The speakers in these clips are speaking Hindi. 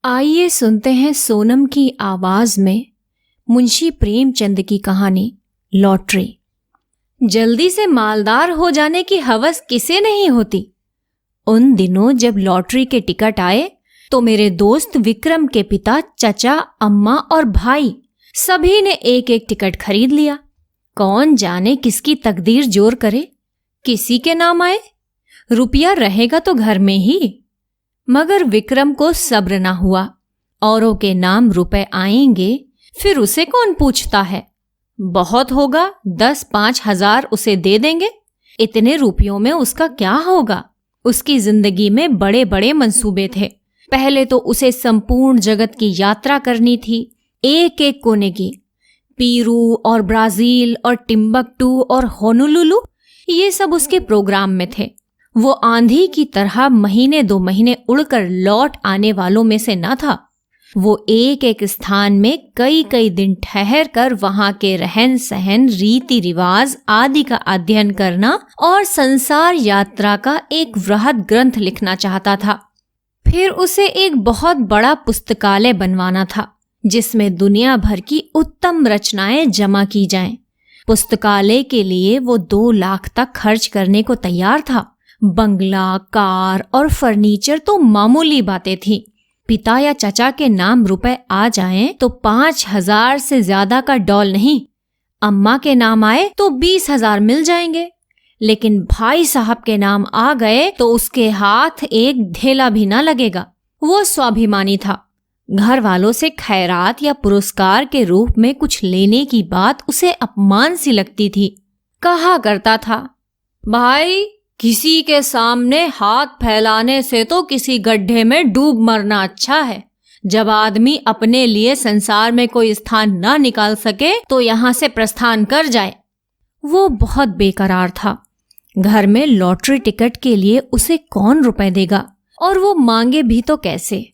आइए सुनते हैं सोनम की आवाज में मुंशी प्रेमचंद की कहानी लॉटरी। जल्दी से मालदार हो जाने की हवस किसे नहीं होती। उन दिनों जब लॉटरी के टिकट आए तो मेरे दोस्त विक्रम के पिता, चचा, अम्मा और भाई सभी ने एक एक टिकट खरीद लिया। कौन जाने किसकी तकदीर जोर करे, किसी के नाम आए। रुपया रहेगा तो घर में ही। मगर विक्रम को सब्र ना हुआ। औरों के नाम रुपए आएंगे फिर उसे कौन पूछता है। बहुत होगा 10-5 हजार उसे दे देंगे। इतने रुपयों में उसका क्या होगा। उसकी जिंदगी में बड़े बड़े मंसूबे थे। पहले तो उसे संपूर्ण जगत की यात्रा करनी थी, एक एक कोने की। पीरू और ब्राजील और टिम्बकटू और होनोलुलु, ये सब उसके प्रोग्राम में थे। वो आंधी की तरह महीने 2 महीने उड़कर लौट आने वालों में से न था। वो एक एक स्थान में कई कई दिन ठहर कर वहां के रहन सहन, रीति रिवाज आदि का अध्ययन करना और संसार यात्रा का एक वृहद ग्रंथ लिखना चाहता था। फिर उसे एक बहुत बड़ा पुस्तकालय बनवाना था जिसमें दुनिया भर की उत्तम रचनाएं जमा की जाएं। पुस्तकालय के लिए वो 2 लाख तक खर्च करने को तैयार था। बंगला, कार और फर्नीचर तो मामूली बातें थीं। पिता या चचा के नाम रुपए आ जाएं तो 5,000 से ज्यादा का डॉल नहीं। अम्मा के नाम आए तो 20,000 मिल जाएंगे। लेकिन भाई साहब के नाम आ गए तो उसके हाथ एक धेला भी ना लगेगा। वो स्वाभिमानी था। घर वालों से खैरात या पुरस्कार के रूप में कुछ लेने की बात उसे अपमान सी लगती थी। कहा करता था, भाई किसी के सामने हाथ फैलाने से तो किसी गड्ढे में डूब मरना अच्छा है। जब आदमी अपने लिए संसार में कोई स्थान ना निकाल सके तो यहां से प्रस्थान कर जाए। वो बहुत बेकरार था। घर में लॉटरी टिकट के लिए उसे कौन रुपए देगा, और वो मांगे भी तो कैसे।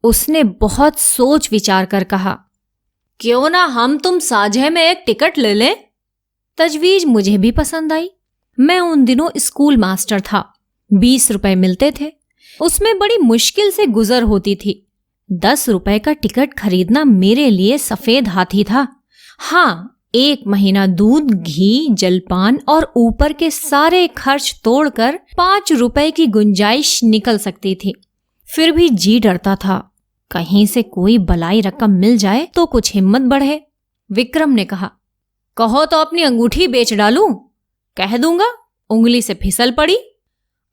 उसने बहुत सोच विचार कर कहा, क्यों ना हम तुम साझे में एक टिकट ले लें। तजवीज मुझे भी पसंद आई। मैं उन दिनों स्कूल मास्टर था। 20 रुपए मिलते थे। उसमें बड़ी मुश्किल से गुजर होती थी। 10 रुपए का टिकट खरीदना मेरे लिए सफेद हाथी था। हाँ, 1 महीना दूध, घी, जलपान और ऊपर के सारे खर्च तोड़कर 5 रुपए की गुंजाइश निकल सकती थी। फिर भी जी डरता था, कहीं से कोई बलाई रकम मिल जाए तो कुछ हिम्मत बढ़े। विक्रम ने कहा, कहो तो अपनी अंगूठी बेच डालूं। कह दूंगा, उंगली से फिसल पड़ी।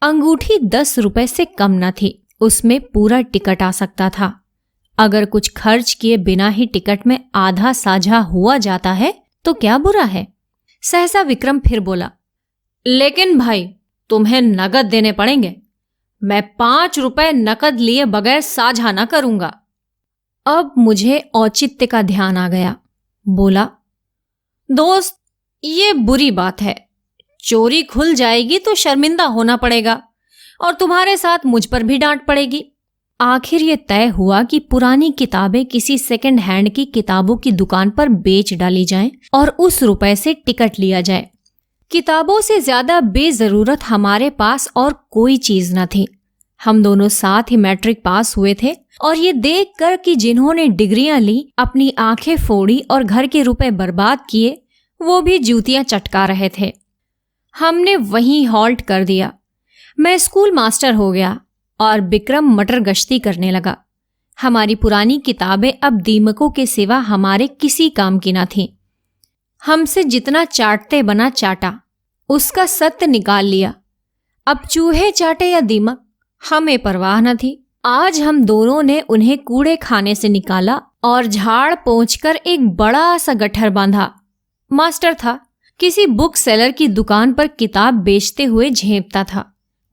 अंगूठी 10 रुपए से कम न थी। उसमें पूरा टिकट आ सकता था। अगर कुछ खर्च किए बिना ही टिकट में आधा साझा हुआ जाता है तो क्या बुरा है। सहसा विक्रम फिर बोला, लेकिन भाई तुम्हें नगद देने पड़ेंगे। मैं 5 रुपए नकद लिए बगैर साझा न करूंगा। अब मुझे औचित्य का ध्यान आ गया। बोला, दोस्त ये बुरी बात है। चोरी खुल जाएगी तो शर्मिंदा होना पड़ेगा और तुम्हारे साथ मुझ पर भी डांट पड़ेगी। आखिर ये तय हुआ कि पुरानी किताबें किसी सेकंड हैंड की किताबों की दुकान पर बेच डाली जाएं और उस रुपए से टिकट लिया जाए। किताबों से ज्यादा बेजरूरत हमारे पास और कोई चीज न थी। हम दोनों साथ ही मैट्रिक पास हुए थे और ये देखकर कि जिन्होंने डिग्रियां ली, अपनी आंखें फोड़ी और घर के रुपए बर्बाद किए, वो भी जूतियां चटका रहे थे। हमने वहीं हॉल्ट कर दिया। मैं स्कूल मास्टर हो गया और विक्रम मटर गश्ती करने लगा। हमारी पुरानी किताबें अब दीमकों के सिवा हमारे किसी काम की न थीं। हमसे जितना चाटते बना चाटा, उसका सत्य निकाल लिया। अब चूहे चाटे या दीमक, हमें परवाह न थी। आज हम दोनों ने उन्हें कूड़े खाने से निकाला और झाड़ पोंछकर एक बड़ा सा गट्ठर बांधा। मास्टर था, किसी बुक सेलर की दुकान पर किताब बेचते हुए झेंपता था।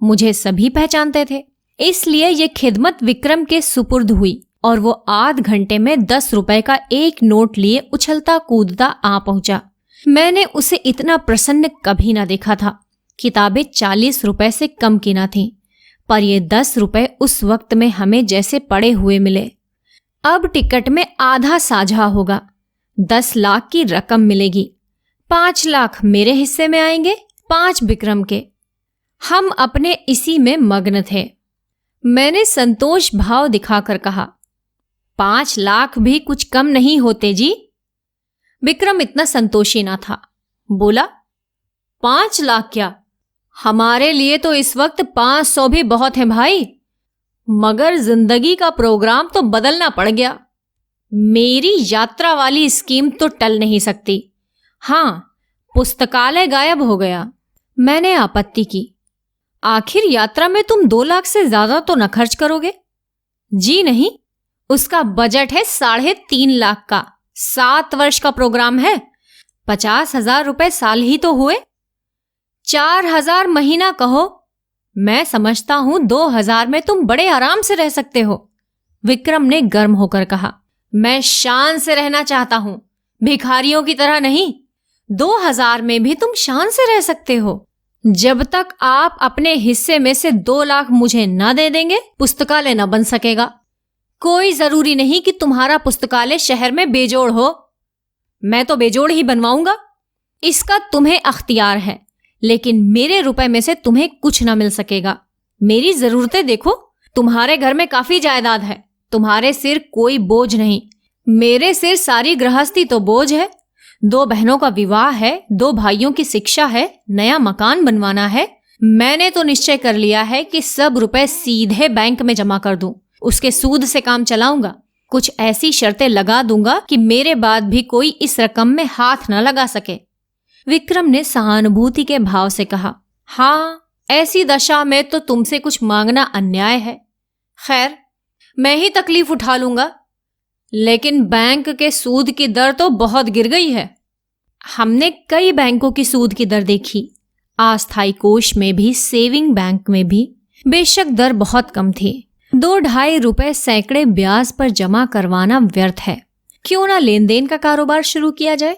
मुझे सभी पहचानते थे, इसलिए ये खिदमत विक्रम के सुपुर्द हुई और वो आध घंटे में 10 रुपए का एक नोट लिए उछलता कूदता आ पहुंचा। मैंने उसे इतना प्रसन्न कभी ना देखा था। किताबें 40 रुपए से कम की ना थीं, पर ये 10 रुपए उस वक्त में हमें जैसे पड़े हुए मिले। अब टिकट में आधा साझा होगा, 10 लाख की रकम मिलेगी। 5 लाख मेरे हिस्से में आएंगे, 5 विक्रम के। हम अपने इसी में मग्न थे। मैंने संतोष भाव दिखाकर कहा, 5 लाख भी कुछ कम नहीं होते जी। विक्रम इतना संतोषी ना था। बोला, 5 लाख क्या? हमारे लिए तो इस वक्त 500 भी बहुत है भाई। मगर जिंदगी का प्रोग्राम तो बदलना पड़ गया। मेरी यात्रा वाली स्कीम तो टल नहीं सकती। हाँ, पुस्तकालय गायब हो गया। मैंने आपत्ति की। आखिर यात्रा में तुम 2 लाख से ज्यादा तो न खर्च करोगे? जी नहीं, उसका बजट है 3.5 लाख का। 7 वर्ष का प्रोग्राम है। 50,000 रुपए साल ही तो हुए। 4,000 महीना कहो। मैं समझता हूं 2,000 में तुम बड़े आराम से रह सकते हो। विक्रम ने गर्म होकर कहा। मैं शान से रहना चाहता हूं, भिखारियों की तरह नहीं। 2,000 में भी तुम शान से रह सकते हो। जब तक आप अपने हिस्से में से 2 लाख मुझे न दे देंगे, पुस्तकालय न बन सकेगा। कोई जरूरी नहीं कि तुम्हारा पुस्तकालय शहर में बेजोड़ हो। मैं तो बेजोड़ ही बनवाऊंगा। इसका तुम्हें अख्तियार है, लेकिन मेरे रुपए में से तुम्हें कुछ ना मिल सकेगा। मेरी जरूरतें देखो। तुम्हारे घर में काफी जायदाद है, तुम्हारे सिर कोई बोझ नहीं। मेरे सिर सारी गृहस्थी तो बोझ है। 2 बहनों का विवाह है, 2 भाइयों की शिक्षा है, नया मकान बनवाना है। मैंने तो निश्चय कर लिया है कि सब रुपए सीधे बैंक में जमा कर दूं, उसके सूद से काम चलाऊंगा। कुछ ऐसी शर्तें लगा दूंगा कि मेरे बाद भी कोई इस रकम में हाथ न लगा सके। विक्रम ने सहानुभूति के भाव से कहा, हाँ, ऐसी दशा में तो तुमसे कुछ मांगना अन्याय है। खैर, मैं ही तकलीफ उठा लूंगा। लेकिन बैंक के सूद की दर तो बहुत गिर गई है। हमने कई बैंकों की सूद की दर देखी, अस्थायी कोष में भी, सेविंग बैंक में भी। बेशक दर बहुत कम थी। 2-2.5 रुपए सैकड़े ब्याज पर जमा करवाना व्यर्थ है। क्यों ना लेन देन का कारोबार शुरू किया जाए।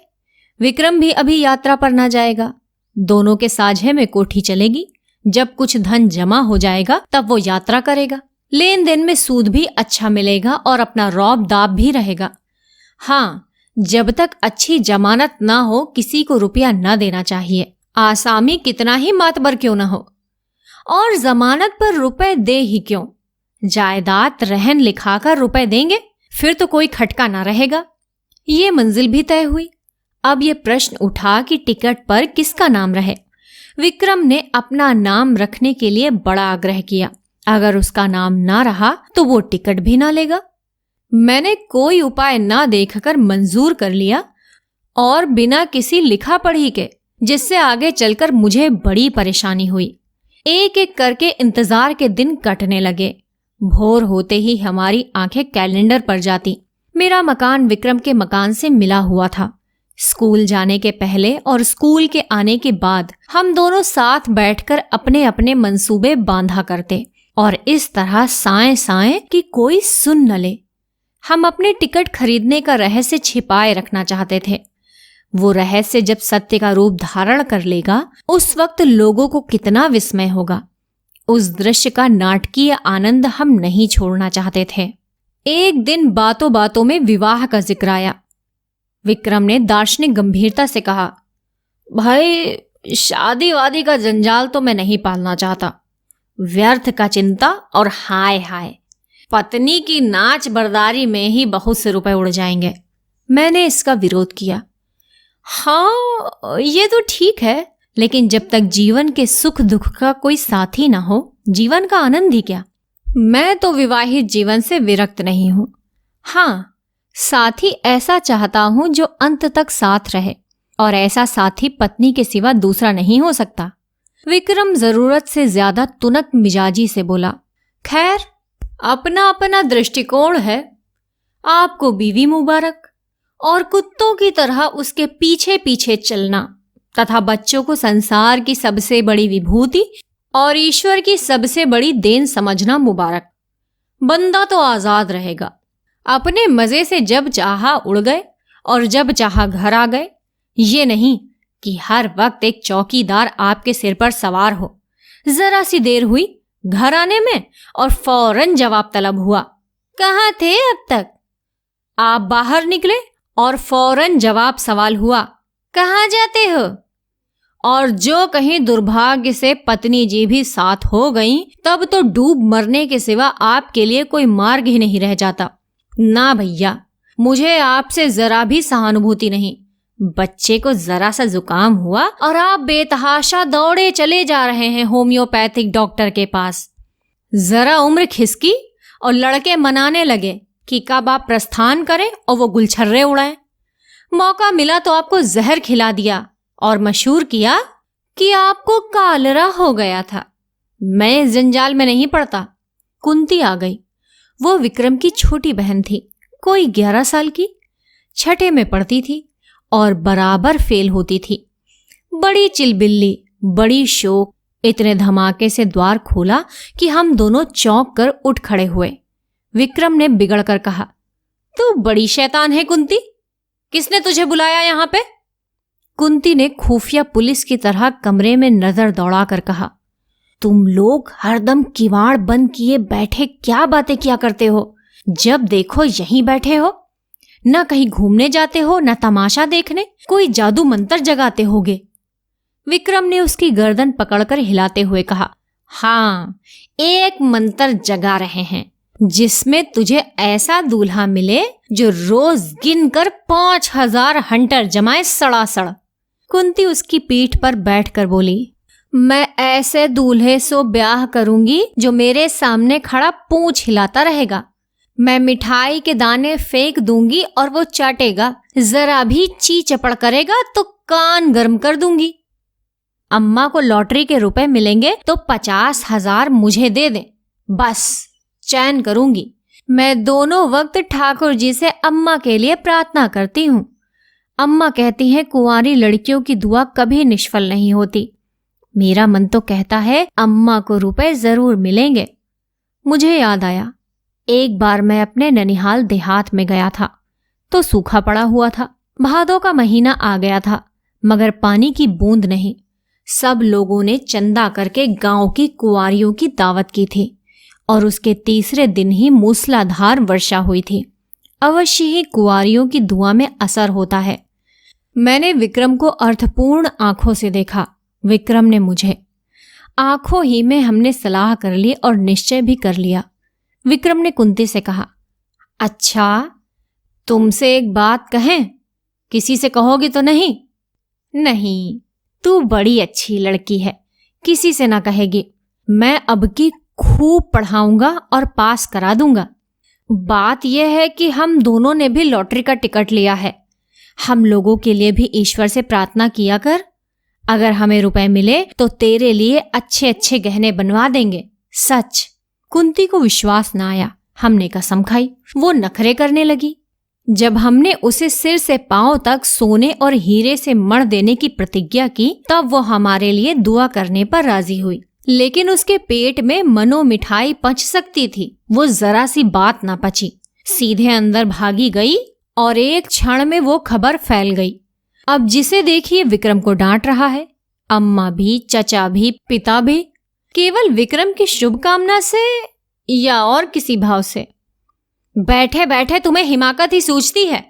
विक्रम भी अभी यात्रा पर ना जाएगा। दोनों के साझे में कोठी चलेगी। जब कुछ धन जमा हो जाएगा तब वो यात्रा करेगा। लेन देन में सूद भी अच्छा मिलेगा और अपना रौब दाब भी रहेगा। हाँ, जब तक अच्छी जमानत ना हो किसी को रुपया न देना चाहिए, आसामी कितना ही मातबर क्यों ना हो। और जमानत पर रुपए दे ही क्यों, जायदाद रहन लिखाकर रुपए देंगे, फिर तो कोई खटका ना रहेगा। ये मंजिल भी तय हुई। अब ये प्रश्न उठा कि टिकट पर किसका नाम रहे। विक्रम ने अपना नाम रखने के लिए बड़ा आग्रह किया। अगर उसका नाम ना रहा तो वो टिकट भी ना लेगा। मैंने कोई उपाय ना देखकर मंजूर कर लिया और बिना किसी लिखा पढ़ी के, जिससे आगे चलकर मुझे बड़ी परेशानी हुई। एक एक करके इंतजार के दिन कटने लगे। भोर होते ही हमारी आंखें कैलेंडर पर जाती। मेरा मकान विक्रम के मकान से मिला हुआ था। स्कूल जाने के पहले और स्कूल के आने के बाद हम दोनों साथ बैठकर अपने अपने मंसूबे बांधा करते और इस तरह साएं साएं कि कोई सुन न ले। हम अपने टिकट खरीदने का रहस्य छिपाए रखना चाहते थे। वो रहस्य जब सत्य का रूप धारण कर लेगा, उस वक्त लोगों को कितना विस्मय होगा। उस दृश्य का नाटकीय आनंद हम नहीं छोड़ना चाहते थे। एक दिन बातों बातों में विवाह का जिक्र आया। विक्रम ने दार्शनिक गंभीरता से कहा, भाई, शादी वादी का जंजाल तो मैं नहीं पालना चाहता। व्यर्थ का चिंता और हाय हाय, पत्नी की नाच बर्दारी में ही बहुत से रुपए उड़ जाएंगे। मैंने इसका विरोध किया। हाँ, ये तो ठीक है, लेकिन जब तक जीवन के सुख दुख का कोई साथी ना हो, जीवन का आनंद ही क्या। मैं तो विवाहित जीवन से विरक्त नहीं हूं। हाँ, साथी ऐसा चाहता हूं जो अंत तक साथ रहे, और ऐसा साथी पत्नी के सिवा दूसरा नहीं हो सकता। विक्रम जरूरत से ज्यादा तुनक मिजाजी से बोला, खैर, अपना अपना दृष्टिकोण है। आपको बीवी मुबारक, और कुत्तों की तरह उसके पीछे पीछे चलना तथा बच्चों को संसार की सबसे बड़ी विभूति और ईश्वर की सबसे बड़ी देन समझना मुबारक। बंदा तो आजाद रहेगा। अपने मजे से जब चाहा उड़ गए और जब चाहा घर आ गए। ये नहीं कि हर वक्त एक चौकीदार आपके सिर पर सवार हो। जरा सी देर हुई घर आने में और फौरन जवाब तलब हुआ, कहाँ थे अब तक? आप बाहर निकले और फौरन जवाब सवाल हुआ, कहाँ जाते हो? और जो कहीं दुर्भाग्य से पत्नी जी भी साथ हो गईं, तब तो डूब मरने के सिवा आपके लिए कोई मार्ग ही नहीं रह जाता। ना भैया, मुझे आपसे जरा भी सहानुभूति नहीं। बच्चे को जरा सा जुकाम हुआ और आप बेतहाशा दौड़े चले जा रहे हैं होम्योपैथिक डॉक्टर के पास। जरा उम्र खिसकी और लड़के मनाने लगे कि कब आप प्रस्थान करें और वो गुलछर्रे उड़ाएं। मौका मिला तो आपको जहर खिला दिया और मशहूर किया कि आपको कालरा हो गया था। मैं इस जंजाल में नहीं पड़ता। कुंती आ गई। वो विक्रम की छोटी बहन थी, कोई 11 साल की, छठे में पढ़ती थी और बराबर फेल होती थी। बड़ी चिलबिल्ली, बड़ी शोक। इतने धमाके से द्वार खोला कि हम दोनों चौंक कर उठ खड़े हुए। विक्रम ने बिगड़ कर कहा, तू बड़ी शैतान है कुंती, किसने तुझे बुलाया यहां पे? कुंती ने खुफिया पुलिस की तरह कमरे में नजर दौड़ाकर कहा, तुम लोग हरदम किवाड़ बंद किए बैठे क्या बातें किया करते हो? जब देखो यहीं बैठे हो, न कहीं घूमने जाते हो, न तमाशा देखने, कोई जादू मंत्र जगाते होगे। विक्रम ने उसकी गर्दन पकड़कर हिलाते हुए कहा, हाँ, एक मंत्र जगा रहे हैं जिसमें तुझे ऐसा दूल्हा मिले जो रोज गिनकर 5000 हंटर जमाए सड़ासड़। कुंती उसकी पीठ पर बैठकर बोली, मैं ऐसे दूल्हे से ब्याह करूंगी जो मेरे सामने खड़ा पूंछ हिलाता रहेगा। मैं मिठाई के दाने फेंक दूंगी और वो चाटेगा, जरा भी ची चपड़ करेगा तो कान गर्म कर दूंगी। अम्मा को लॉटरी के रुपए मिलेंगे तो 50,000 मुझे दे दे, बस चैन करूंगी। मैं दोनों वक्त ठाकुर जी से अम्मा के लिए प्रार्थना करती हूँ। अम्मा कहती हैं कुंवारी लड़कियों की दुआ कभी निष्फल नहीं होती। मेरा मन तो कहता है अम्मा को रुपए जरूर मिलेंगे। मुझे याद आया, एक बार मैं अपने ननिहाल देहात में गया था तो सूखा पड़ा हुआ था। भादों का महीना आ गया था मगर पानी की बूंद नहीं। सब लोगों ने चंदा करके गांव की कुंवारियों की दावत की थी और उसके तीसरे दिन ही मूसलाधार वर्षा हुई थी। अवश्य ही कुंवारियों की दुआ में असर होता है। मैंने विक्रम को अर्थपूर्ण आंखों से देखा। विक्रम ने मुझे। आंखों ही में हमने सलाह कर ली और निश्चय भी कर लिया। विक्रम ने कुंती से कहा, अच्छा, तुमसे एक बात कहें? किसी से कहोगी तो नहीं? नहीं, तू बड़ी अच्छी लड़की है, किसी से ना कहेगी। मैं अब की खूब पढ़ाऊंगा और पास करा दूंगा। बात यह है कि हम दोनों ने भी लॉटरी का टिकट लिया है। हम लोगों के लिए भी ईश्वर से प्रार्थना किया कर। अगर हमें रुपए मिले तो तेरे लिए अच्छे अच्छे गहने बनवा देंगे, सच। कुंती को विश्वास न आया। हमने कसम खाई। वो नखरे करने लगी। जब हमने उसे सिर से पांव तक सोने और हीरे से मढ़ देने की प्रतिज्ञा की तब वो हमारे लिए दुआ करने पर राजी हुई। लेकिन उसके पेट में मनो मिठाई पच सकती थी, वो जरा सी बात ना पची। सीधे अंदर भागी गई और एक क्षण में वो खबर फैल गई। अब जिसे देखिए विक्रम को डांट रहा है, अम्मा भी, चचा भी, पिता भी, केवल विक्रम की शुभकामना से या और किसी भाव से। बैठे बैठे तुम्हें हिमाकत ही सूझती है।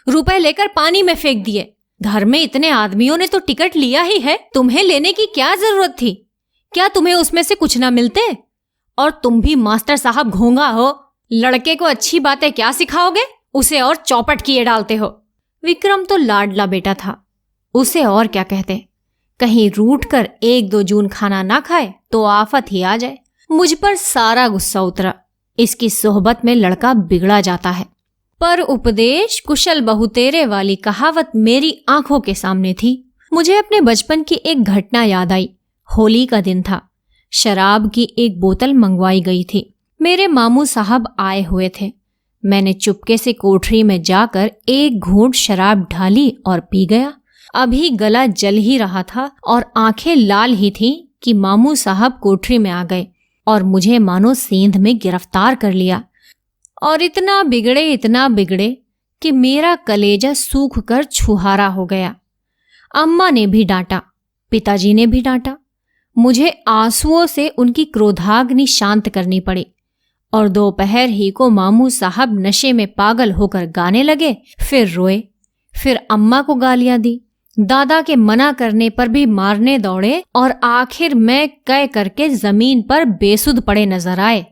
रुपए लेकर पानी में फेंक दिए। घर में इतने आदमियों ने तो टिकट लिया ही है, तुम्हें लेने की क्या जरूरत थी? क्या तुम्हें उसमें से कुछ ना मिलते? और तुम भी मास्टर साहब घोंगा हो। लड़के को अच्छी बातें क्या सिखाओगे, उसे और चौपट किए डालते हो। विक्रम तो लाडला बेटा था, उसे और क्या कहते। कहीं रूठ कर 1-2 जून खाना ना खाए तो आफत ही आ जाए। मुझ पर सारा गुस्सा उतरा। इसकी सोहबत में लड़का बिगड़ा जाता है। पर उपदेश कुशल बहुतेरे वाली कहावत मेरी आंखों के सामने थी। मुझे अपने बचपन की एक घटना याद आई। होली का दिन था। शराब की एक बोतल मंगवाई गई थी। मेरे मामू साहब आए हुए थे। मैंने चुपके से कोठरी में जाकर एक घूंट शराब ढाली और पी गया। अभी गला जल ही रहा था और आंखें लाल ही थीं कि मामू साहब कोठरी में आ गए और मुझे मानो सेंध में गिरफ्तार कर लिया। और इतना बिगड़े कि मेरा कलेजा सूख कर छुहारा हो गया। अम्मा ने भी डांटा, पिताजी ने भी डांटा। मुझे आंसुओं से उनकी क्रोधाग्नि शांत करनी पड़ी। और दोपहर ही को मामू साहब नशे में पागल होकर गाने लगे, फिर रोए, फिर अम्मा को गालियां दी। दादा के मना करने पर भी मारने दौड़े और आखिर में कै करके जमीन पर बेसुध पड़े नजर आए।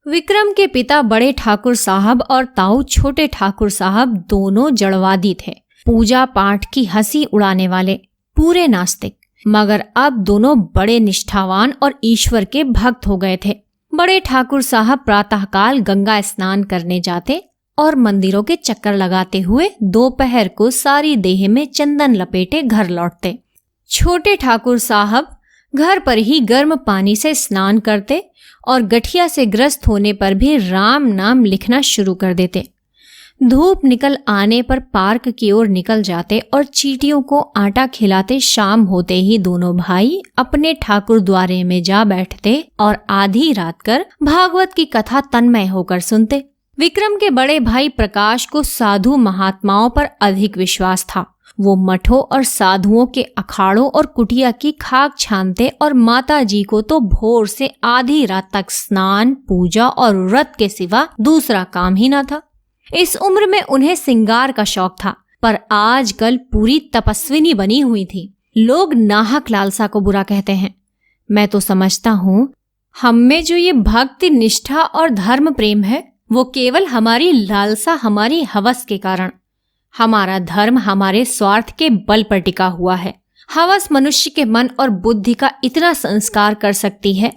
विक्रम के पिता बड़े ठाकुर साहब और ताऊ छोटे ठाकुर साहब दोनों जड़वादी थे, पूजा पाठ की हंसी उड़ाने वाले, पूरे नास्तिक। मगर अब दोनों बड़े निष्ठावान और ईश्वर के भक्त हो गए थे। बड़े ठाकुर साहब प्रातःकाल गंगा स्नान करने जाते और मंदिरों के चक्कर लगाते हुए दोपहर को सारी देह में चंदन लपेटे घर लौटते। छोटे ठाकुर साहब घर पर ही गर्म पानी से स्नान करते और गठिया से ग्रस्त होने पर भी राम नाम लिखना शुरू कर देते। धूप निकल आने पर पार्क की ओर निकल जाते और चींटियों को आटा खिलाते शाम होते ही दोनों भाई अपने ठाकुर द्वारे में जा बैठते और आधी रात कर भागवत की कथा तन्मय होकर सुनते। विक्रम के बड़े भाई प्रकाश को साधु महात्माओं पर अधिक विश्वास था। वो मठों और साधुओं के अखाड़ों और कुटिया की खाक छानते और माता जी को तो भोर से आधी रात तक स्नान, पूजा और व्रत के सिवा दूसरा काम ही न था। इस उम्र में उन्हें सिंगार का शौक था, पर आजकल पूरी तपस्विनी बनी हुई थी। लोग नाहक लालसा को बुरा कहते हैं। मैं तो समझता हूँ हम में जो ये भक्ति, निष्ठा और धर्म प्रेम है वो केवल हमारी लालसा, हमारी हवस के कारण। हमारा धर्म हमारे स्वार्थ के बल पर टिका हुआ है। हवस मनुष्य के मन और बुद्धि का इतना संस्कार कर सकती है,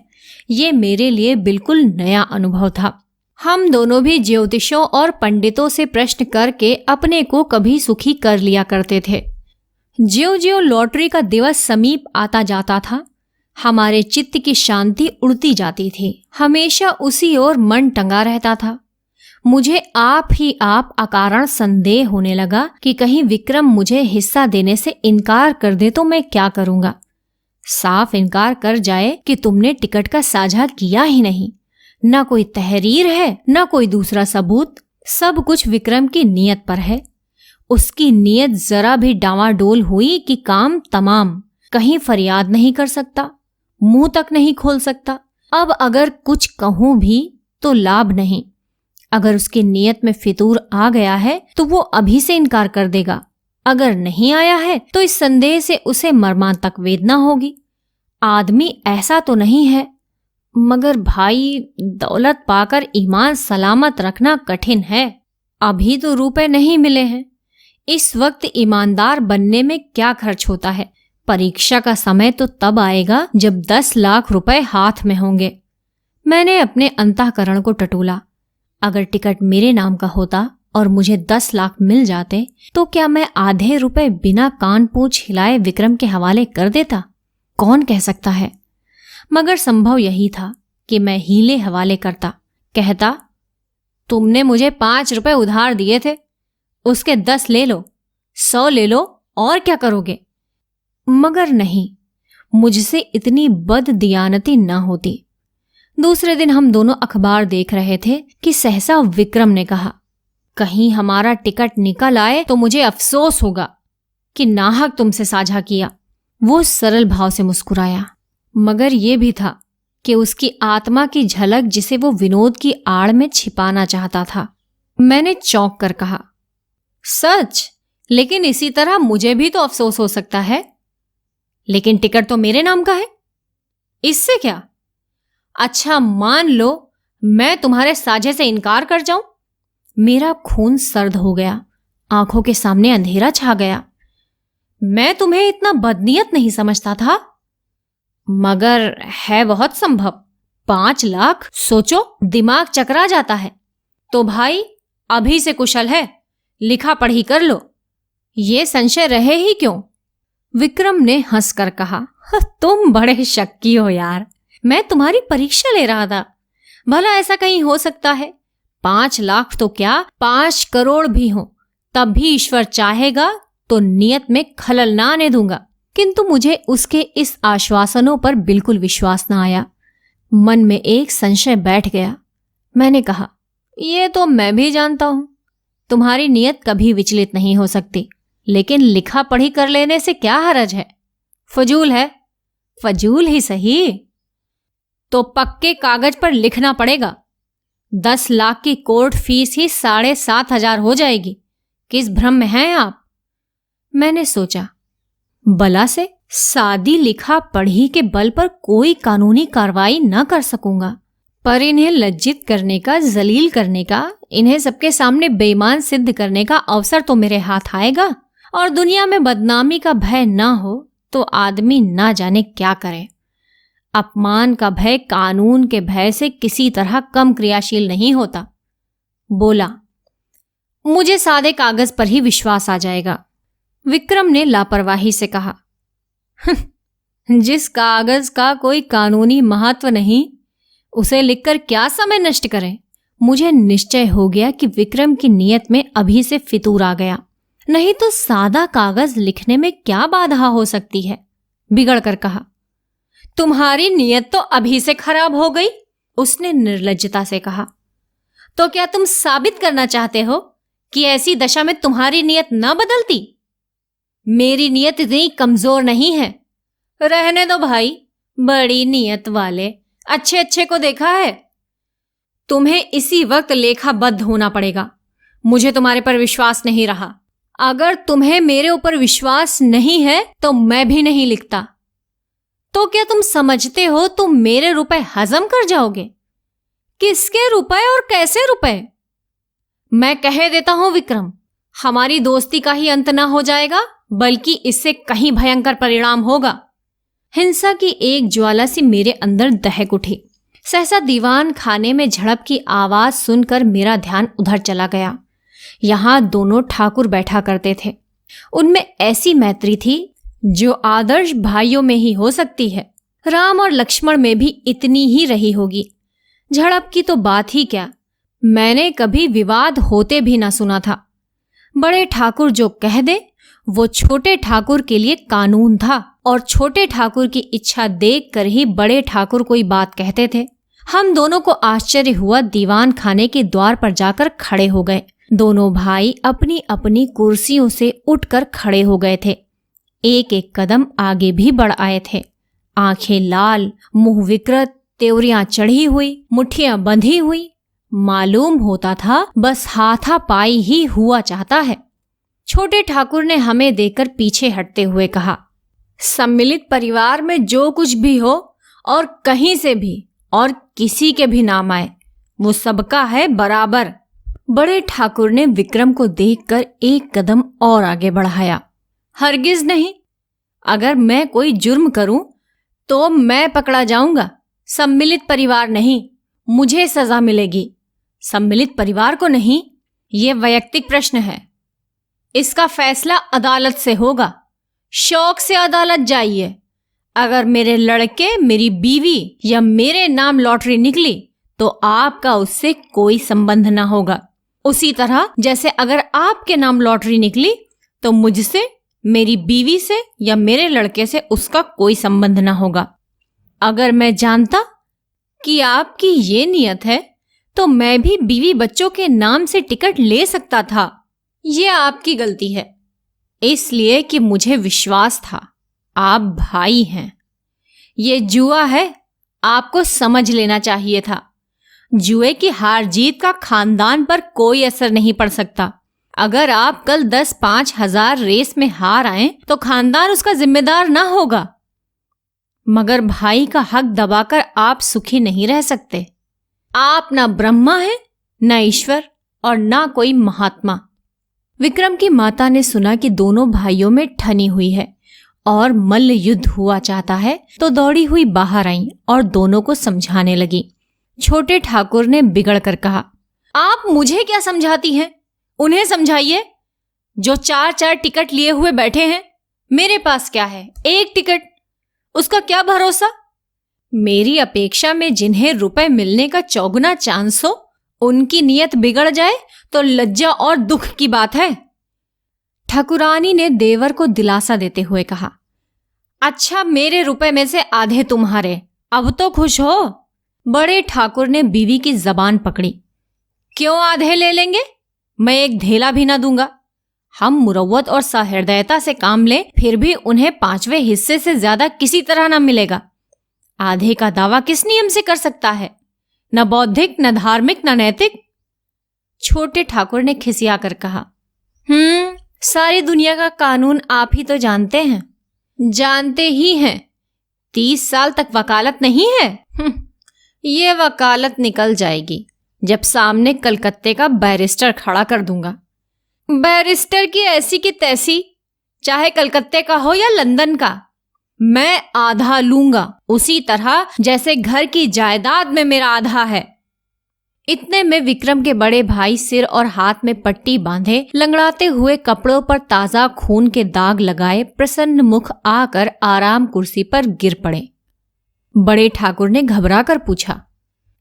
ये मेरे लिए बिल्कुल नया अनुभव था। हम दोनों भी ज्योतिषों और पंडितों से प्रश्न करके अपने को कभी सुखी कर लिया करते थे। ज्यों-ज्यों लॉटरी का दिवस समीप आता जाता था, हमारे चित्त की शांति उड़ती जाती थी। हमेशा उसी ओर मन टंगा रहता था। मुझे आप ही आप अकारण संदेह होने लगा कि कहीं विक्रम मुझे हिस्सा देने से इनकार कर दे तो मैं क्या करूंगा। साफ इनकार कर जाए कि तुमने टिकट का साझा किया ही नहीं, न कोई तहरीर है न कोई दूसरा सबूत, सब कुछ विक्रम की नीयत पर है। उसकी नीयत जरा भी डावाडोल हुई कि काम तमाम। कहीं फरियाद नहीं कर सकता, मुंह तक नहीं खोल सकता। अब अगर कुछ कहूं भी तो लाभ नहीं। अगर उसकी नीयत में फितूर आ गया है तो वो अभी से इनकार कर देगा। अगर नहीं आया है तो इस संदेह से उसे मर्मांतक वेदना होगी। आदमी ऐसा तो नहीं है, मगर भाई दौलत पाकर ईमान सलामत रखना कठिन है। अभी तो रुपए नहीं मिले हैं। इस वक्त ईमानदार बनने में क्या खर्च होता है। परीक्षा का समय तो तब आएगा जब 10 लाख रुपए हाथ में होंगे। मैंने अपने अंतःकरण को टटोला। अगर टिकट मेरे नाम का होता और मुझे 10 लाख मिल जाते तो क्या मैं आधे रुपए बिना कान पूछ हिलाए विक्रम के हवाले कर देता? कौन कह सकता है। मगर संभव यही था कि मैं हीले हवाले करता। कहता, तुमने मुझे 5 रुपए उधार दिए थे, उसके 10 ले लो, 100 ले लो, और क्या करोगे। मगर नहीं, मुझसे इतनी बददियानती ना होती। दूसरे दिन हम दोनों अखबार देख रहे थे कि सहसा विक्रम ने कहा, कहीं हमारा टिकट निकल आए तो मुझे अफसोस होगा कि नाहक तुमसे साझा किया। वो सरल भाव से मुस्कुराया, मगर ये भी था कि उसकी आत्मा की झलक जिसे वो विनोद की आड़ में छिपाना चाहता था। मैंने चौंक कर कहा, सच? लेकिन इसी तरह मुझे भी तो अफसोस हो सकता है। लेकिन टिकट तो मेरे नाम का है, इससे क्या? अच्छा, मान लो मैं तुम्हारे साझे से इनकार कर जाऊं। मेरा खून सर्द हो गया, आंखों के सामने अंधेरा छा गया। मैं तुम्हें इतना बदनीयत नहीं समझता था, मगर है बहुत संभव। 5 लाख, सोचो, दिमाग चकरा जाता है। तो भाई अभी से कुशल है, लिखा पढ़ी कर लो, ये संशय रहे ही क्यों। विक्रम ने हंसकर कहा, तुम बड़े शक्की हो यार। मैं तुम्हारी परीक्षा ले रहा था। भला ऐसा कहीं हो सकता है? 5 लाख तो क्या, 5 करोड़ भी हो, तब भी ईश्वर चाहेगा तो नियत में खलल ना आने दूंगा। किंतु मुझे उसके इस आश्वासनों पर बिल्कुल विश्वास न आया। मन में एक संशय बैठ गया। मैंने कहा, ये तो मैं भी जानता हूं, तुम्हारी नियत कभी विचलित नहीं हो सकती, लेकिन लिखा पढ़ी कर लेने से क्या हरज है? फजूल है। फजूल ही सही, तो पक्के कागज पर लिखना पड़ेगा। 10 लाख की कोर्ट फीस ही 7,500 हो जाएगी। किस भ्रम में हैं आप? मैंने सोचा, बला से सादी लिखा पढ़ी के बल पर कोई कानूनी कार्रवाई न कर सकूंगा, पर इन्हें लज्जित करने का, जलील करने का, इन्हें सबके सामने बेईमान सिद्ध करने का अवसर तो मेरे हाथ आएगा, और दुनिया में बदनामी का भय ना हो तो आदमी ना जाने क्या करे। अपमान का भय कानून के भय से किसी तरह कम क्रियाशील नहीं होता। बोला, मुझे सादे कागज पर ही विश्वास आ जाएगा। विक्रम ने लापरवाही से कहा, जिस कागज का कोई कानूनी महत्व नहीं, उसे लिखकर क्या समय नष्ट करें। मुझे निश्चय हो गया कि विक्रम की नीयत में अभी से फितूर आ गया, नहीं तो सादा कागज लिखने में क्या बाधा हो सकती है। बिगड़ कर कहा, तुम्हारी नीयत तो अभी से खराब हो गई। उसने निर्लज्जता से कहा, तो क्या तुम साबित करना चाहते हो कि ऐसी दशा में तुम्हारी नीयत न बदलती? मेरी नीयत इतनी कमजोर नहीं है। रहने दो भाई, बड़ी नीयत वाले अच्छे अच्छे को देखा है। तुम्हें इसी वक्त लेखाबद्ध होना पड़ेगा। मुझे तुम्हारे पर विश्वास नहीं रहा। अगर तुम्हें मेरे ऊपर विश्वास नहीं है तो मैं भी नहीं लिखता। तो क्या तुम समझते हो तुम मेरे रुपए हजम कर जाओगे? किसके रुपए और कैसे रुपए? मैं कह देता हूं विक्रम, हमारी दोस्ती का ही अंत ना हो जाएगा, बल्कि इससे कहीं भयंकर परिणाम होगा। हिंसा की एक ज्वाला सी मेरे अंदर दहक उठी। सहसा दीवान खाने में झड़प की आवाज सुनकर मेरा ध्यान उधर चला गया। यहां दोनों ठाकुर बैठा करते थे। उनमें ऐसी मैत्री थी जो आदर्श भाइयों में ही हो सकती है। राम और लक्ष्मण में भी इतनी ही रही होगी। झड़प की तो बात ही क्या, मैंने कभी विवाद होते भी ना सुना था। बड़े ठाकुर जो कह दे वो छोटे ठाकुर के लिए कानून था, और छोटे ठाकुर की इच्छा देखकर ही बड़े ठाकुर कोई बात कहते थे। हम दोनों को आश्चर्य हुआ। दीवान खाने के द्वार पर जाकर खड़े हो गए। दोनों भाई अपनी अपनी कुर्सियों से उठकर खड़े हो गए थे। एक एक कदम आगे भी बढ़ आए थे। आंखें लाल, मुंह विकृत, त्योरियां चढ़ी हुई, मुट्ठियां बंधी हुई। मालूम होता था बस हाथापाई ही हुआ चाहता है। छोटे ठाकुर ने हमें देखकर पीछे हटते हुए कहा, सम्मिलित परिवार में जो कुछ भी हो और कहीं से भी और किसी के भी नाम आए, वो सबका है बराबर। बड़े ठाकुर ने विक्रम को देखकर एक कदम और आगे बढ़ाया। हरगिज नहीं, अगर मैं कोई जुर्म करूं तो मैं पकड़ा जाऊंगा। सम्मिलित परिवार नहीं, मुझे सजा मिलेगी। सम्मिलित परिवार को नहीं, ये वैयक्तिक प्रश्न है। इसका फैसला अदालत से होगा। शौक से अदालत जाइए। अगर मेरे लड़के, मेरी बीवी या मेरे नाम लॉटरी निकली तो आपका उससे कोई संबंध ना होगा। उसी तरह जैसे अगर आपके नाम लॉटरी निकली तो मुझसे, मेरी बीवी से या मेरे लड़के से उसका कोई संबंध ना होगा। अगर मैं जानता कि आपकी ये नियत है तो मैं भी बीवी बच्चों के नाम से टिकट ले सकता था। ये आपकी गलती है, इसलिए कि मुझे विश्वास था आप भाई हैं। ये जुआ है, आपको समझ लेना चाहिए था। जुए की हार जीत का खानदान पर कोई असर नहीं पड़ सकता। अगर आप कल 10-5 हजार रेस में हार आए तो खानदान उसका जिम्मेदार ना होगा, मगर भाई का हक दबाकर आप सुखी नहीं रह सकते। आप ना ब्रह्मा है, ना ईश्वर और ना कोई महात्मा। विक्रम की माता ने सुना कि दोनों भाइयों में ठनी हुई है और मल्ल युद्ध हुआ चाहता है, तो दौड़ी हुई बाहर आई और दोनों को समझाने लगी। छोटे ठाकुर ने बिगड़ कर कहा, आप मुझे क्या समझाती हैं? उन्हें समझाइए जो 4-4 टिकट लिए हुए बैठे हैं। मेरे पास क्या है, एक टिकट, उसका क्या भरोसा? मेरी अपेक्षा में जिन्हें रुपए मिलने का चौगुना चांस हो, उनकी नीयत बिगड़ जाए तो लज्जा और दुख की बात है। ठाकुरानी ने देवर को दिलासा देते हुए कहा, अच्छा मेरे रुपए में से आधे तुम्हारे, अब तो खुश हो। बड़े ठाकुर ने बीवी की जबान पकड़ी, क्यों आधे ले लेंगे? मैं एक धेला भी ना दूंगा। हम मुरव्वत और सहृदयता से काम ले, फिर भी उन्हें 5वें हिस्से से ज्यादा किसी तरह ना मिलेगा। आधे का दावा किस नियम से कर सकता है? न बौद्धिक, न धार्मिक, न नैतिक। छोटे ठाकुर ने खिसिया कर कहा, सारी दुनिया का कानून आप ही तो जानते हैं। जानते ही हैं, 30 साल तक वकालत नहीं है। ये वकालत निकल जाएगी जब सामने कलकत्ते का बैरिस्टर खड़ा कर दूंगा। बैरिस्टर की ऐसी की तैसी, चाहे कलकत्ते का हो या लंदन का, मैं आधा लूंगा, उसी तरह जैसे घर की जायदाद में मेरा आधा है। इतने में विक्रम के बड़े भाई सिर और हाथ में पट्टी बांधे, लंगड़ाते हुए कपड़ों पर ताजा खून के दाग लगाए प्रसन्न मुख आकर आराम कुर्सी पर गिर पड़े। बड़े ठाकुर ने घबरा कर पूछा,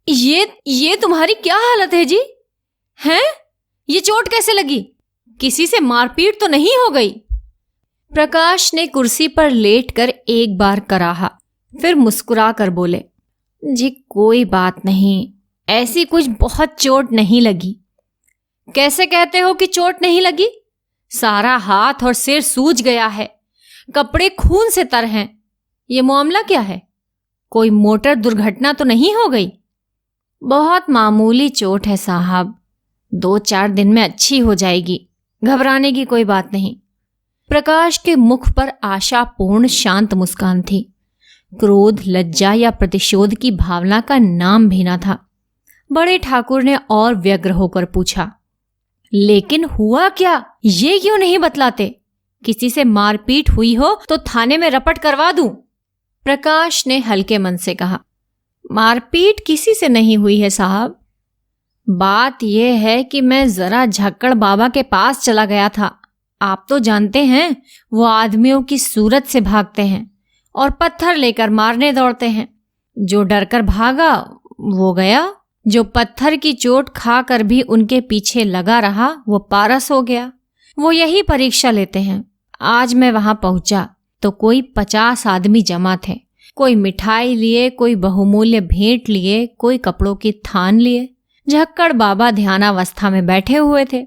ये तुम्हारी क्या हालत है जी? हैं? ये चोट कैसे लगी? किसी से मारपीट तो नहीं हो गई? प्रकाश ने कुर्सी पर लेटकर एक बार कराहा, फिर मुस्कुरा कर बोले, जी कोई बात नहीं, ऐसी कुछ बहुत चोट नहीं लगी। कैसे कहते हो कि चोट नहीं लगी? सारा हाथ और सिर सूज गया है, कपड़े खून से तर हैं। ये मामला क्या है? कोई मोटर दुर्घटना तो नहीं हो गई? बहुत मामूली चोट है साहब, 2-4 दिन में अच्छी हो जाएगी, घबराने की कोई बात नहीं। प्रकाश के मुख पर आशापूर्ण शांत मुस्कान थी। क्रोध, लज्जा या प्रतिशोध की भावना का नाम भी न था। बड़े ठाकुर ने और व्यग्र होकर पूछा, लेकिन हुआ क्या? ये क्यों नहीं बतलाते? किसी से मारपीट हुई हो तो थाने में रपट करवा दूं। प्रकाश ने हल्के मन से कहा, मारपीट किसी से नहीं हुई है साहब। बात यह है कि मैं जरा झक्कड़ बाबा के पास चला गया था। आप तो जानते हैं, वो आदमियों की सूरत से भागते हैं और पत्थर लेकर मारने दौड़ते हैं। जो डरकर भागा वो गया, जो पत्थर की चोट खाकर भी उनके पीछे लगा रहा वो पारस हो गया। वो यही परीक्षा लेते हैं। आज मैं वहां पहुंचा तो कोई 50 आदमी जमा थे। कोई मिठाई लिए, कोई बहुमूल्य भेंट लिए, कोई कपड़ों की थान लिए। झक्कड़ बाबा ध्यानावस्था में बैठे हुए थे।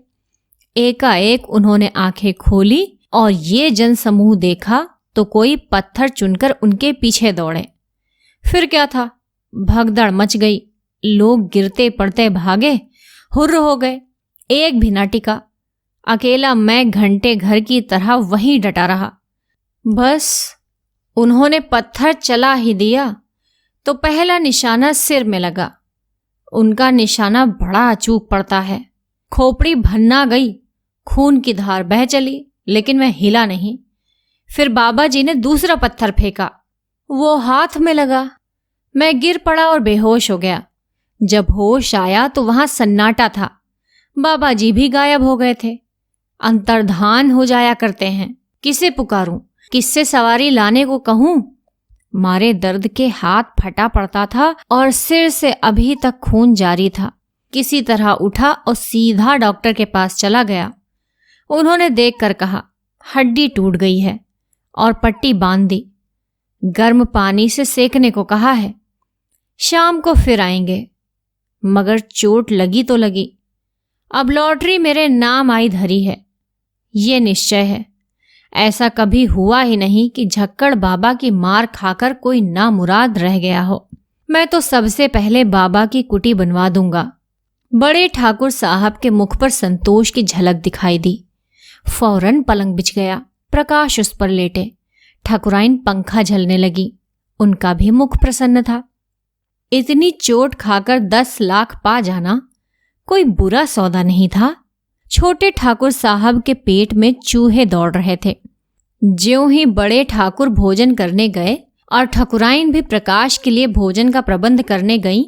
एकाएक उन्होंने आंखें खोली और ये जनसमूह देखा तो कोई पत्थर चुनकर उनके पीछे दौड़े। फिर क्या था, भगदड़ मच गई। लोग गिरते पड़ते भागे, हुर्र हो गए, एक भी न टिका। अकेला मैं घंटे घर की तरह वहीं डटा रहा। बस उन्होंने पत्थर चला ही दिया तो पहला निशाना सिर में लगा। उनका निशाना बड़ा अचूक पड़ता है। खोपड़ी भन्ना गई, खून की धार बह चली, लेकिन मैं हिला नहीं। फिर बाबा जी ने दूसरा पत्थर फेंका, वो हाथ में लगा। मैं गिर पड़ा और बेहोश हो गया। जब होश आया तो वहां सन्नाटा था। बाबा जी भी गायब हो गए थे। अंतर्धान हो जाया करते हैं। किसे पुकारूं? किससे सवारी लाने को कहूं? मारे दर्द के हाथ फटा पड़ता था और सिर से अभी तक खून जारी था। किसी तरह उठा और सीधा डॉक्टर के पास चला गया। उन्होंने देखकर कहा, हड्डी टूट गई है और पट्टी बांध दी। गर्म पानी से सेकने को कहा है। शाम को फिर आएंगे। मगर चोट लगी तो लगी। अब लॉटरी मेरे नाम आई धरी है। ये निश्चय है, ऐसा कभी हुआ ही नहीं कि झक्कड़ बाबा की मार खाकर कोई नामुराद रह गया हो। मैं तो सबसे पहले बाबा की कुटी बनवा दूंगा। बड़े ठाकुर साहब के मुख पर संतोष की झलक दिखाई दी। फौरन पलंग बिछ गया। प्रकाश उस पर लेटे। ठाकुराइन पंखा झलने लगी। उनका भी मुख प्रसन्न था। इतनी चोट खाकर 10 लाख पा जाना कोई बुरा सौदा नहीं था। छोटे ठाकुर साहब के पेट में चूहे दौड़ रहे थे। ज्यों ही बड़े ठाकुर भोजन करने गए और ठाकुराइन भी प्रकाश के लिए भोजन का प्रबंध करने गई,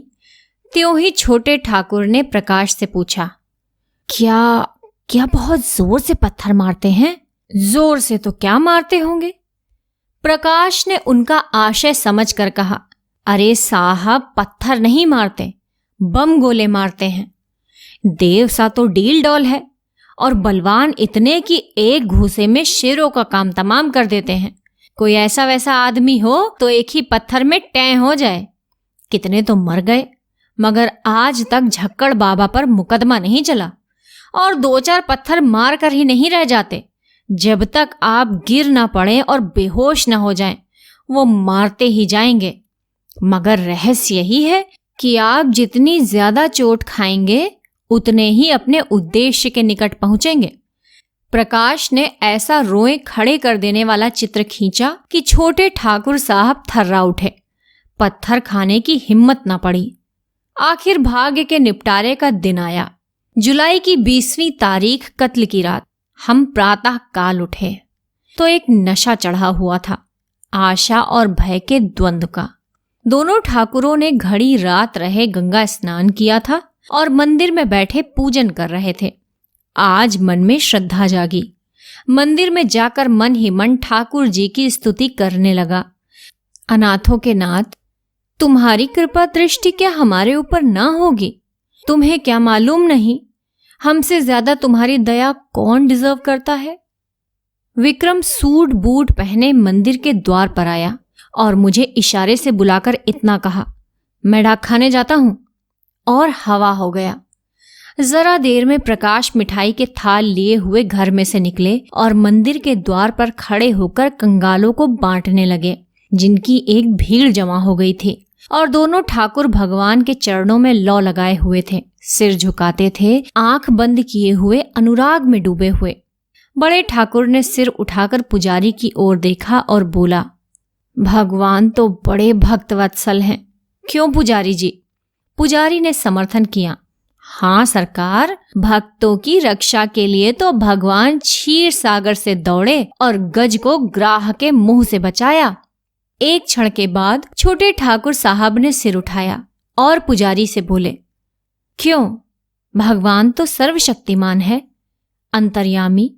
त्यों ही छोटे ठाकुर ने प्रकाश से पूछा, क्या बहुत जोर से पत्थर मारते हैं? जोर से तो क्या मारते होंगे? प्रकाश ने उनका आशय समझकर कहा, अरे साहब, पत्थर नहीं मारते, बम गोले मारते हैं। देव सा तो डील डॉल है और बलवान इतने कि एक घूसे में शेरों का काम तमाम कर देते हैं। कोई ऐसा वैसा आदमी हो तो एक ही पत्थर में टैं हो जाए। कितने तो मर गए, मगर आज तक झक्कड़ बाबा पर मुकदमा नहीं चला और 2-4 पत्थर मार कर ही नहीं रह जाते। जब तक आप गिर ना पड़े और बेहोश ना हो जाएं, वो मारते ही जाएंगे। मगर रहस्य यही है कि आप जितनी ज्यादा चोट खाएंगे उतने ही अपने उद्देश्य के निकट पहुंचेंगे। प्रकाश ने ऐसा रोए खड़े कर देने वाला चित्र खींचा कि छोटे ठाकुर साहब थर्रा उठे। पत्थर खाने की हिम्मत न पड़ी। आखिर भाग्य के निपटारे का दिन आया। जुलाई की 20वीं तारीख कत्ल की रात हम प्रातः काल उठे तो एक नशा चढ़ा हुआ था, आशा और भय के द्वंद्व का। दोनों ठाकुरों ने घड़ी रात रहे गंगा स्नान किया था और मंदिर में बैठे पूजन कर रहे थे। आज मन में श्रद्धा जागी। मंदिर में जाकर मन ही मन ठाकुर जी की स्तुति करने लगा। अनाथों के नाथ, तुम्हारी कृपा दृष्टि क्या हमारे ऊपर ना होगी? तुम्हें क्या मालूम नहीं हमसे ज्यादा तुम्हारी दया कौन डिजर्व करता है? विक्रम सूट बूट पहने मंदिर के द्वार पर आया और मुझे इशारे से बुलाकर इतना कहा, मैं डाक खाने जाता हूं, और हवा हो गया। जरा देर में प्रकाश मिठाई के थाल लिए हुए घर में से निकले और मंदिर के द्वार पर खड़े होकर कंगालों को बांटने लगे, जिनकी एक भीड़ जमा हो गई थी। और दोनों ठाकुर भगवान के चरणों में लौ लगाए हुए थे, सिर झुकाते थे, आंख बंद किए हुए, अनुराग में डूबे हुए। बड़े ठाकुर ने सिर उठाकर पुजारी की ओर देखा और बोला, भगवान तो बड़े भक्तवत्सल हैं, क्यों पुजारी जी? पुजारी ने समर्थन किया, हाँ सरकार, भक्तों की रक्षा के लिए तो भगवान क्षीर सागर से दौड़े और गज को ग्राह के मुंह से बचाया। एक क्षण के बाद छोटे ठाकुर साहब ने सिर उठाया और पुजारी से बोले, क्यों? भगवान तो सर्वशक्तिमान है, अंतर्यामी,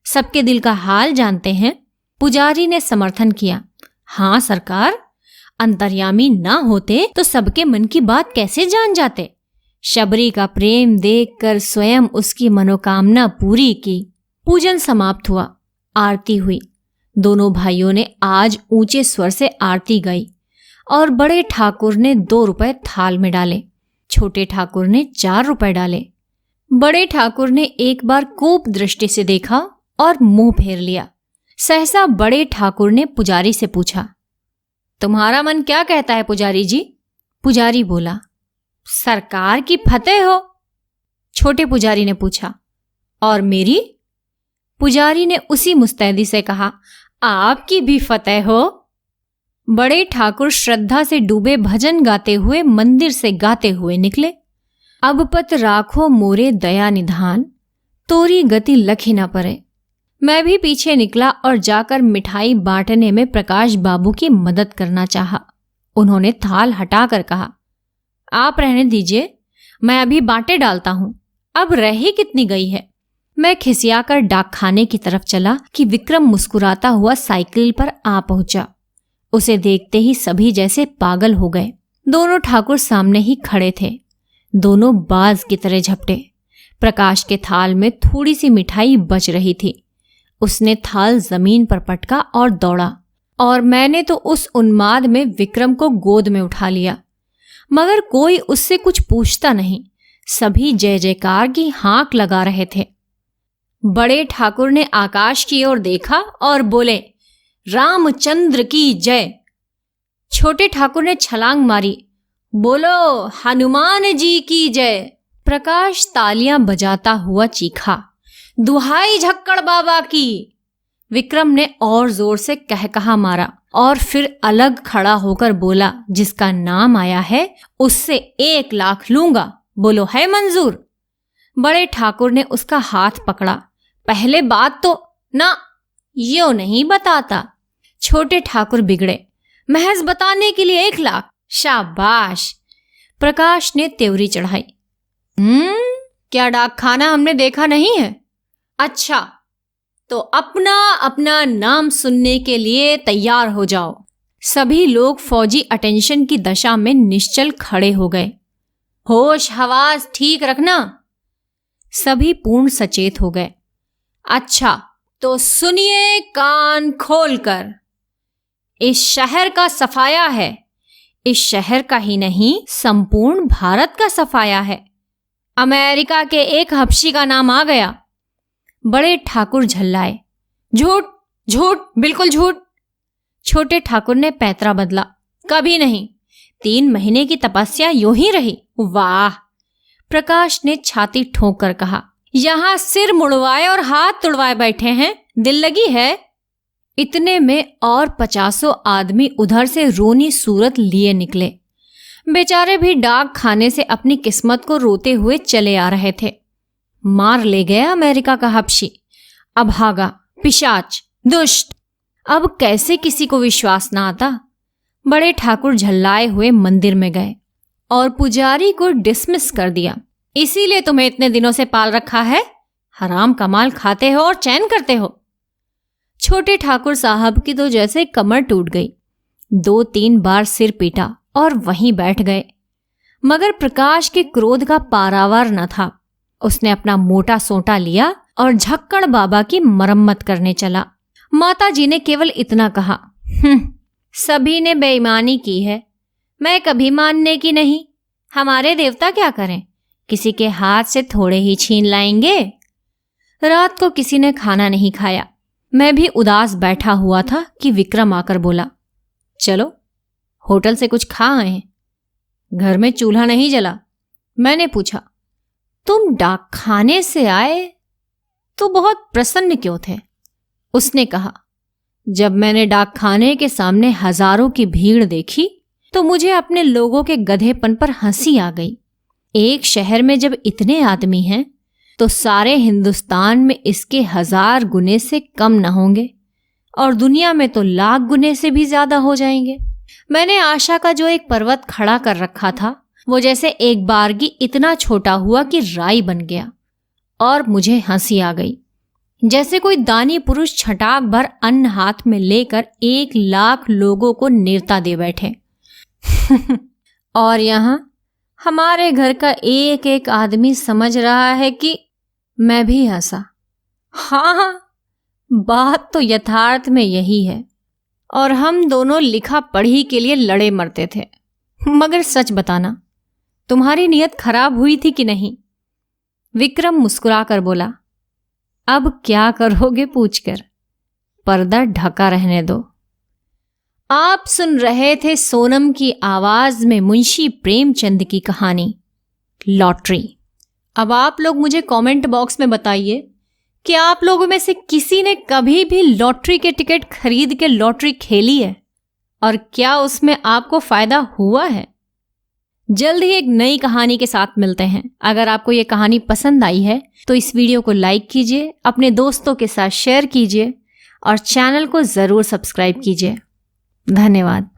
सबके दिल का हाल जानते हैं। पुजारी ने समर्थन किया, हाँ सरकार, अंतर्यामी ना होते तो सबके मन की बात कैसे जान जाते? शबरी का प्रेम देखकर स्वयं उसकी मनोकामना पूरी की। पूजन समाप्त हुआ, आरती हुई। दोनों भाइयों ने आज ऊंचे स्वर से आरती गाई और बड़े ठाकुर ने 2 रुपए थाल में डाले, छोटे ठाकुर ने 4 रुपए डाले। बड़े ठाकुर ने एक बार कोप दृष्टि से देखा और मुंह फेर लिया। सहसा बड़े ठाकुर ने पुजारी से पूछा, तुम्हारा मन क्या कहता है पुजारी जी? पुजारी बोला, सरकार की फतेह हो। छोटे पुजारी ने पूछा, और मेरी? पुजारी ने उसी मुस्तैदी से कहा, आपकी भी फतेह हो। बड़े ठाकुर श्रद्धा से डूबे भजन गाते हुए मंदिर से गाते हुए निकले। अब पत राखो मोरे दया निधान, तोरी गति लखी न परे। मैं भी पीछे निकला और जाकर मिठाई बांटने में प्रकाश बाबू की मदद करना चाहा। उन्होंने थाल हटाकर कहा, आप रहने दीजिए, मैं अभी बांटे डालता हूं, अब रही कितनी गई है। मैं खिसियाकर डाक खाने की तरफ चला कि विक्रम मुस्कुराता हुआ साइकिल पर आ पहुंचा। उसे देखते ही सभी जैसे पागल हो गए। दोनों ठाकुर सामने ही खड़े थे, दोनों बाज की तरह झपटे। प्रकाश के थाल में थोड़ी सी मिठाई बच रही थी। उसने थाल जमीन पर पटका और दौड़ा, और मैंने तो उस उन्माद में विक्रम को गोद में उठा लिया, मगर कोई उससे कुछ पूछता नहीं। सभी जय जयकार की हाक लगा रहे थे। बड़े ठाकुर ने आकाश की ओर देखा और बोले, रामचंद्र की जय। छोटे ठाकुर ने छलांग मारी, बोलो हनुमान जी की जय। प्रकाश तालियां बजाता हुआ चीखा, दुहाई झक्कड़ बाबा की। विक्रम ने और जोर से कहकहा मारा और फिर अलग खड़ा होकर बोला, जिसका नाम आया है उससे 1 लाख लूंगा, बोलो है मंजूर? बड़े ठाकुर ने उसका हाथ पकड़ा, पहले बात तो ना, यो नहीं बताता। छोटे ठाकुर बिगड़े, महज बताने के लिए 1 लाख, शाबाश। प्रकाश ने त्योरी चढ़ाई, क्या डाक खाना हमने देखा नहीं है? अच्छा, तो अपना अपना नाम सुनने के लिए तैयार हो जाओ। सभी लोग फौजी अटेंशन की दशा में निश्चल खड़े हो गए। होश हवास ठीक रखना। सभी पूर्ण सचेत हो गए। अच्छा, तो सुनिए कान खोलकर। इस शहर का सफाया है, इस शहर का ही नहीं संपूर्ण भारत का सफाया है। अमेरिका के एक हबशी का नाम आ गया। बड़े ठाकुर झल्लाए, झूठ झूठ, बिल्कुल झूठ। छोटे ठाकुर ने पैतरा बदला, कभी नहीं, 3 महीने की तपस्या यूं ही रही। वाह। प्रकाश ने छाती ठोक कर कहा, यहां सिर मुड़वाए और हाथ तुड़वाए बैठे हैं, दिल लगी है? इतने में और 50 आदमी उधर से रोनी सूरत लिए निकले। बेचारे भी डाक खाने से अपनी किस्मत को रोते हुए चले आ रहे थे। मार ले गया अमेरिका का हबशी, अभागा, पिशाच, दुष्ट। अब कैसे किसी को विश्वास ना आता। बड़े ठाकुर झल्लाए हुए मंदिर में गए और पुजारी को डिसमिस कर दिया। इसीलिए तुम्हें इतने दिनों से पाल रखा है, हराम का माल खाते हो और चैन करते हो। छोटे ठाकुर साहब की तो जैसे कमर टूट गई। 2-3 बार सिर पीटा और वहीं बैठ गए। मगर प्रकाश के क्रोध का पारावार न था। उसने अपना मोटा सोंटा लिया और झक्कड़ बाबा की मरम्मत करने चला। माताजी ने केवल इतना कहा, सभी ने बेईमानी की है, मैं कभी मानने की नहीं। हमारे देवता क्या करें, किसी के हाथ से थोड़े ही छीन लाएंगे। रात को किसी ने खाना नहीं खाया। मैं भी उदास बैठा हुआ था कि विक्रम आकर बोला, चलो होटल से कुछ खा आए। घर में चूल्हा नहीं जला। मैंने पूछा, तुम डाक खाने से आए तो बहुत प्रसन्न क्यों थे? उसने कहा, जब मैंने डाक खाने के सामने हजारों की भीड़ देखी तो मुझे अपने लोगों के गधेपन पर हंसी आ गई। एक शहर में जब इतने आदमी हैं तो सारे हिंदुस्तान में इसके 1000 गुने से कम न होंगे और दुनिया में तो लाख गुने से भी ज्यादा हो जाएंगे। मैंने आशा का जो एक पर्वत खड़ा कर रखा था वो जैसे एक बारगी इतना छोटा हुआ कि राई बन गया और मुझे हंसी आ गई। जैसे कोई दानी पुरुष छटाक भर अन्न हाथ में लेकर 1 लाख लोगों को नेवता दे बैठे। और यहाँ हमारे घर का एक एक आदमी समझ रहा है कि मैं भी हंसा। हाँ, बात तो यथार्थ में यही है और हम दोनों लिखा पढ़ी के लिए लड़े मरते थे। मगर सच बताना, तुम्हारी नीयत खराब हुई थी कि नहीं? विक्रम मुस्कुराकर बोला, अब क्या करोगे पूछकर, पर्दा ढका रहने दो। आप सुन रहे थे सोनम की आवाज में मुंशी प्रेमचंद की कहानी लॉटरी। अब आप लोग मुझे कमेंट बॉक्स में बताइए कि आप लोगों में से किसी ने कभी भी लॉटरी के टिकट खरीद के लॉटरी खेली है और क्या उसमें आपको फायदा हुआ है। जल्द ही एक नई कहानी के साथ मिलते हैं। अगर आपको ये कहानी पसंद आई है तो इस वीडियो को लाइक कीजिए, अपने दोस्तों के साथ शेयर कीजिए और चैनल को जरूर सब्सक्राइब कीजिए। धन्यवाद।